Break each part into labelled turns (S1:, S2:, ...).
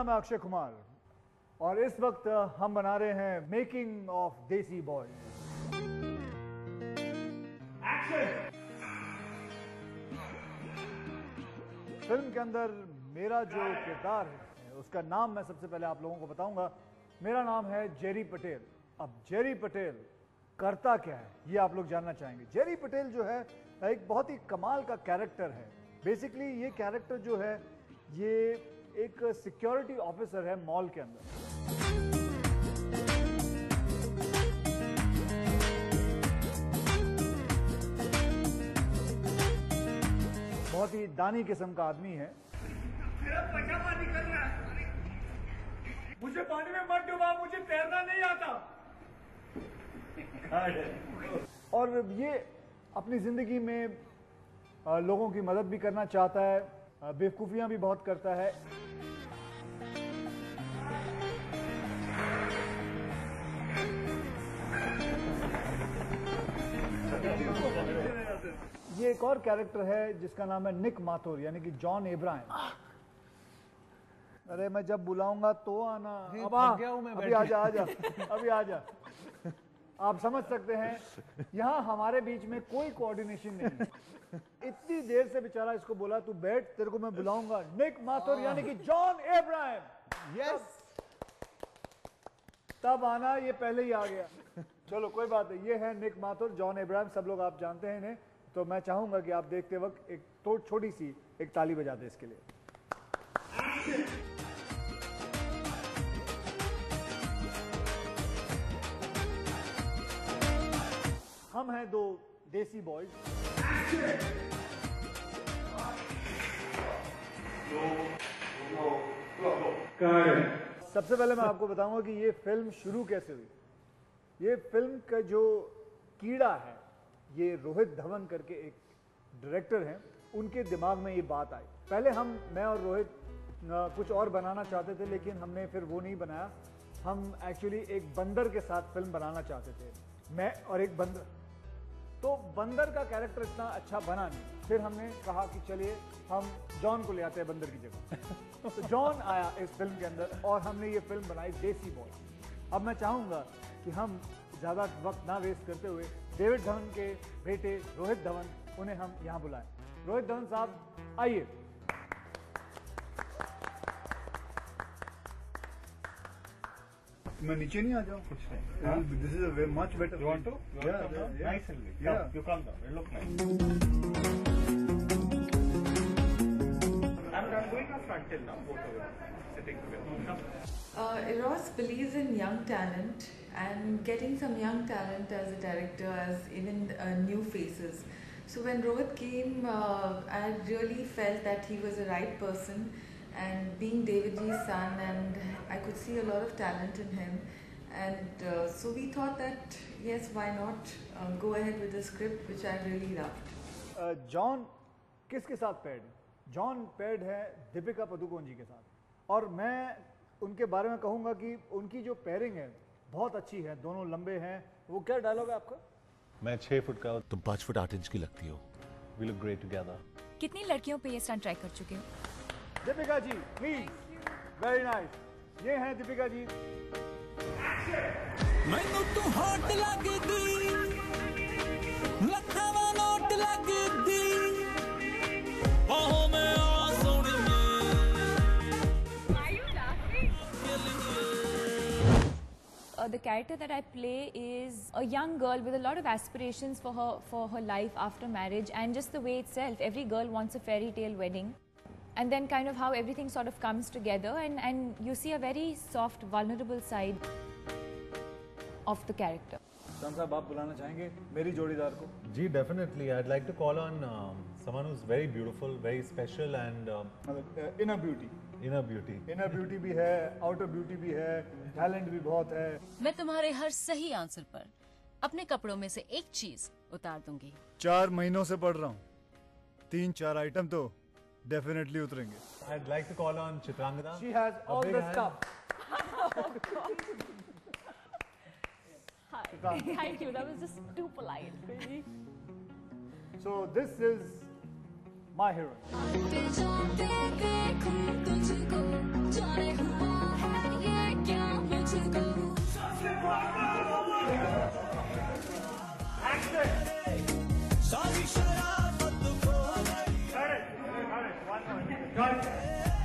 S1: नाम है अक्षय कुमार और इस वक्त हम बना रहे हैं मेकिंग ऑफ देसी बॉय। फिल्म के अंदर मेरा जो किरदार है उसका नाम मैं सबसे पहले आप लोगों को बताऊंगा। मेरा नाम है जेरी पटेल। अब जेरी पटेल करता क्या है ये आप लोग जानना चाहेंगे। जेरी पटेल जो है एक बहुत ही कमाल का कैरेक्टर है। बेसिकली ये कैरेक्टर जो है ये एक सिक्योरिटी ऑफिसर है मॉल के अंदर। बहुत ही दानी किस्म का आदमी है।
S2: मेरा पजामा निकल रहा है। मुझे पानी में मत डुबा, मुझे तैरना नहीं आता।
S1: और ये अपनी जिंदगी में लोगों की मदद भी करना चाहता है, बेवकूफियां भी बहुत करता है। ये एक और कैरेक्टर है जिसका नाम है निक माथुर यानी कि जॉन इब्राहिम। अरे मैं जब बुलाऊंगा तो आना। अब अभी आजा अभी आजा। आप समझ सकते हैं यहां हमारे बीच में कोई कोऑर्डिनेशन नहीं है। इतनी देर से बेचारा इसको बोला तू बैठ, तेरे को मैं बुलाऊंगा। निक माथुर यानी कि जॉन इब्राहिम। यस तब आना, ये पहले ही आ गया। चलो कोई बात नहीं, ये है निक माथुर, जॉन इब्राहिम। सब लोग आप जानते हैं इन्हें। तो मैं चाहूंगा कि आप देखते वक्त एक तो छोटी सी एक ताली बजा दे इसके लिए। हम हैं दो देसी बॉयज। सबसे पहले मैं आपको बताऊंगा कि ये फिल्म शुरू कैसे हुई। ये फिल्म का जो कीड़ा है ये रोहित धवन करके एक डायरेक्टर हैं, उनके दिमाग में ये बात आई। पहले मैं और रोहित कुछ और बनाना चाहते थे लेकिन हमने फिर वो नहीं बनाया। हम एक्चुअली एक बंदर के साथ फिल्म बनाना चाहते थे, मैं और एक बंदर। तो बंदर का कैरेक्टर इतना अच्छा बना नहीं। फिर हमने कहा कि चलिए हम जॉन को ले आते हैं बंदर की जगह। तो जॉन आया इस फिल्म के अंदर और हमने ये फिल्म बनाई देसी बॉय। अब मैं चाहूंगा कि हम ज़्यादा वक्त ना वेस्ट करते हुए डेविड धवन के बेटे रोहित धवन, उन्हें हम यहाँ बुलाएं। रोहित धवन साहब आइए। मैं नीचे नहीं आ जाऊँ कुछ नहीं। This is a much better.
S2: You want to? Nice and big.
S1: Yeah.
S2: You come down. You look nice. I'm going on frontal now. Both of them sitting together.
S3: Eros believes in young talent and getting some young talent as a director, as even new faces. So when Rohit came, I really felt that he was the right person. And being David G's son, and I could see a lot of talent in him, and so we thought that yes, why not go ahead with the script, which I really loved.
S1: John किसके साथ paid है? John paid है दीपिका पादुकोण जी के साथ। और मैं उनके बारे में कहूँगा कि उनकी जो पेयरिंग है बहुत अच्छी है। दोनों लंबे हैं। वो क्या डायलॉग है आपका?
S4: मैं 6 फुट का, तुम 5 फुट 8 इंच की लगती हो। We look great together.
S5: कितनी लड़कियों पे ये स्टंट ट्राई कर चुके हो?
S1: Deepika ji please. Very nice. ये हैं दीपिका जी।
S6: मैनू तू हॉट लगदी, लखां नोट लगदी, ओह मैं आ सोहणीए।
S5: Why are you laughing? The character that I play is a young girl with a lot of aspirations for her life after marriage, and just the way itself, every girl wants a fairy tale wedding. And then kind of how everything sort of comes together, and you see a very soft, vulnerable side of the character.
S1: शान साहब आप बुलाना चाहेंगे मेरी जोड़ीदार को?
S4: जी definitely. I'd like to call on someone who's very beautiful, very special, and
S1: inner beauty.
S4: inner beauty.
S1: Inner beauty भी है, आउटर ब्यूटी भी है, टैलेंट भी बहुत है।
S7: मैं तुम्हारे हर सही आंसर पर अपने कपड़ों में से एक चीज उतार दूंगी।
S1: 4 महीनों से पढ़ रहा हूँ, 3-4 आइटम तो डेफिनेटली उतरेंगे।
S4: I'd like to call on Chitrangada.
S1: She has all
S4: big
S1: the
S4: hand.
S1: stuff.
S5: Hi. Thank you. That was just too polite. Really.
S1: So this is My Heroine.
S6: सारी शराबत खो गई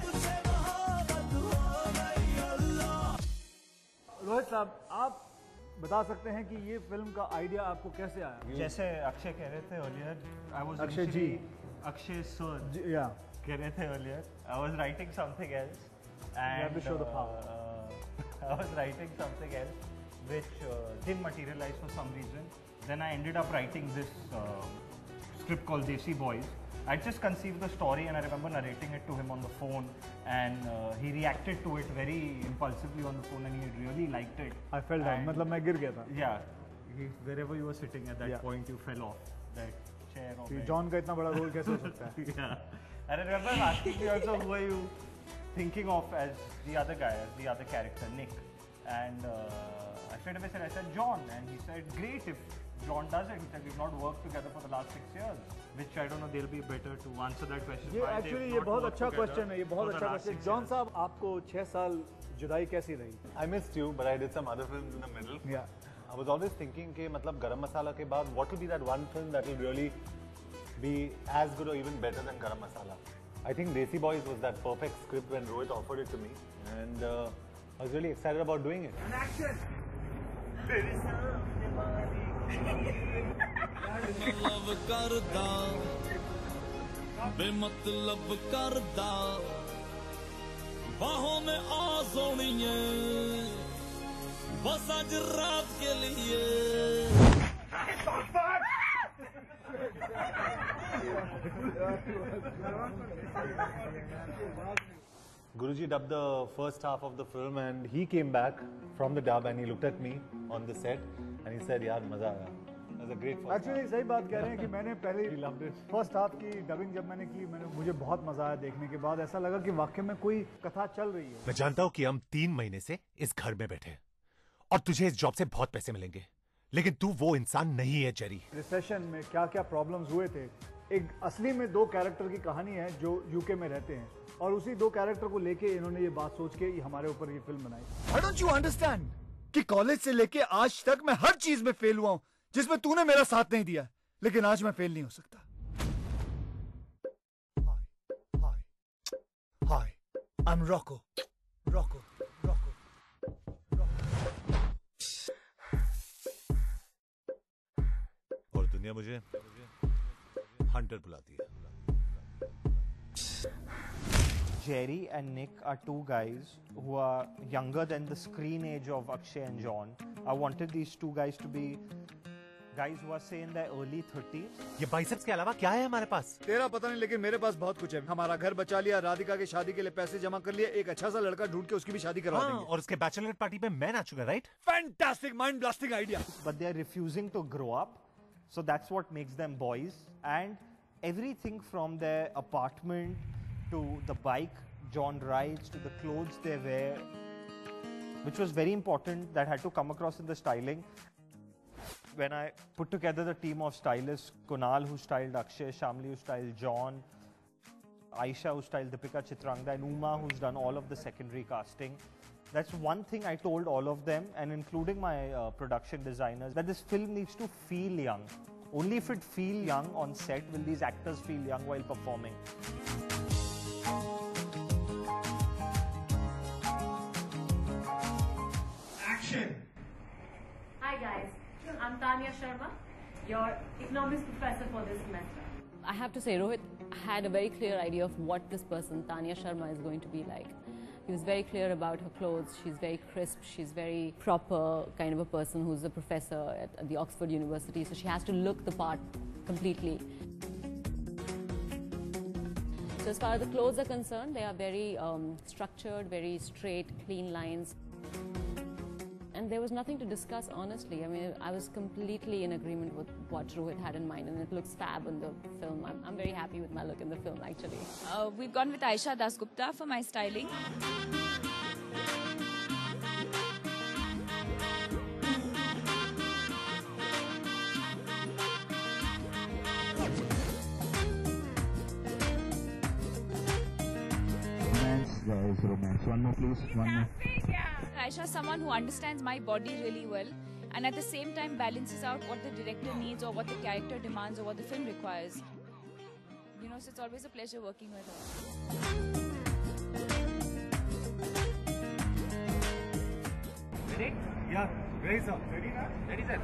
S6: तुझसे मोहब्बत हो गई अल्लाह।
S1: रोहित साहब, आप बता सकते हैं कि ये फिल्म का आइडिया आपको कैसे आया?
S8: जैसे अक्षय कह रहे थे earlier, I was
S1: Akshay ji.
S8: Akshay sir
S1: या
S8: कह रहे थे earlier, I was writing something else
S1: have to show the power.
S8: I was writing something else which didn't materialize for some reason. Then I ended up writing this script called Desi Boys. I just conceived the story and I remember narrating it to him on the phone, and he reacted to it very impulsively on the phone and he really liked it.
S1: I fell down. मतलब मैं गिर गया था.
S8: Yeah, wherever you were sitting at that point, you fell off that chair or bed.
S1: John का इतना बड़ा role कैसे हो सकता है?
S8: Yeah, and I remember asking me also, who are you thinking of as the other guy, as the other character, Nick? And I straight away said, I said John, and he said, great if John does it. He said, we've not worked together for the last 6 years, which I don't know, they'll be better to answer that question.
S1: ये
S8: why they've
S1: actually ये
S8: not
S1: बहुत
S8: worked
S1: अच्छा
S8: together
S1: question है, ये
S8: for
S1: बहुत
S8: the
S1: अच्छा
S8: last
S1: question.
S8: 6
S1: John
S8: years.
S1: साहब, आपको 6 साल जुदाई कैसी रही?
S4: I missed you, but I did some other films in the middle.
S1: Yeah.
S4: I was always thinking कि मतलब Garam Masala के बाद what will be that one film that will really be as good or even better than Garam Masala. I think Desi Boys was that perfect script when Rohit offered it to me, and I was really excited about doing it.
S6: Love करदा बेमतलब करदा बाहों में आ सोनिए बस आज रात के लिए।
S4: Guruji dubbed the first half of the film, and he came back from the dub and he looked at me on the set and he said, "यार मजा आया." It was a great first
S1: actually
S4: half.
S1: सही बात कह रहे हैं कि मैंने पहले
S4: He loved it.
S1: First half की डबिंग जब मैंने की, मुझे बहुत मजा आया देखने के बाद। ऐसा लगा कि वाकई में कोई कथा चल रही है।
S9: मैं जानता हूँ कि हम 3 महीने से इस घर में बैठे हैं और तुझे इस जॉब से बहुत पैसे मिलेंगे, लेकिन तू वो इंसान नहीं है जेरी।
S1: रिसेशन में क्या क्या प्रॉब्लम्स हुए थे, एक असली में 2 कैरेक्टर की कहानी है जो यूके में रहते हैं, और उसी 2 कैरेक्टर को लेके इन्होंने ये बात सोच के हमारे ऊपर ये फिल्म बनाई।
S10: Why don't you understand कि कॉलेज से लेके आज तक मैं हर चीज में फेल हुआ हूँ जिसमें तूने मेरा साथ नहीं दिया, लेकिन आज मैं फेल नहीं हो सकता। Hi, I'm Rocco. Rocco.
S9: और दुनिया मुझे हंटर बुलाती है।
S8: Jerry and Nick are 2 guys who are younger than the screen age of Akshay and John. I wanted these 2 guys to be guys who are say in their early 30s.
S9: ये biceps के अलावा क्या है हमारे पास?
S10: तेरा पता नहीं, लेकिन मेरे पास बहुत कुछ है। हमारा घर बचा लिया, राधिका की शादी के लिए पैसे जमा कर लिए, एक अच्छा सा लड़का ढूंढ के उसकी भी शादी करवा
S9: हाँ,
S10: देंगे।
S9: और उसके बैचलर पार्टी पे मैं नाचूंगा, right?
S10: Fantastic, mind blasting idea.
S8: But they are refusing to grow up, so that's what makes them boys. And everything from their apartment to the bike John rides to the clothes they wear, which was very important, that had to come across in the styling. When I put together the team of stylists, Kunal who styled Akshay, Shamli who styled John, Aisha who styled Deepika Chitrangda, and Uma who's done all of the secondary casting. That's one thing I told all of them, and including my production designers, that this film needs to feel young. Only if it feels young on set will these actors feel young while performing.
S2: Action!
S11: Hi guys, I'm Tanya Sharma, your economics professor for this semester.
S7: I have to say, Rohit had a very clear idea of what this person, Tanya Sharma, is going to be like. He was very clear about her clothes. She's very crisp. She's very proper kind of a person who's a professor at the Oxford University. So she has to look the part completely. So as far as the clothes are concerned, they are very structured, very straight, clean lines. And there was nothing to discuss, honestly. I mean, I was completely in agreement with what Rohit had in mind, and it looks fab in the film. I'm very happy with my look in the film, actually.
S5: We've gone with Aisha Dasgupta for my styling.
S12: guy's romance. One more, please. One more.
S5: Aisha is someone who understands my body really well and at the same time balances out what the director needs or what the character demands or what the film requires. You know, so it's always a pleasure working with her.
S2: Ready?
S9: Yeah, ready, sir.
S2: Ready, sir?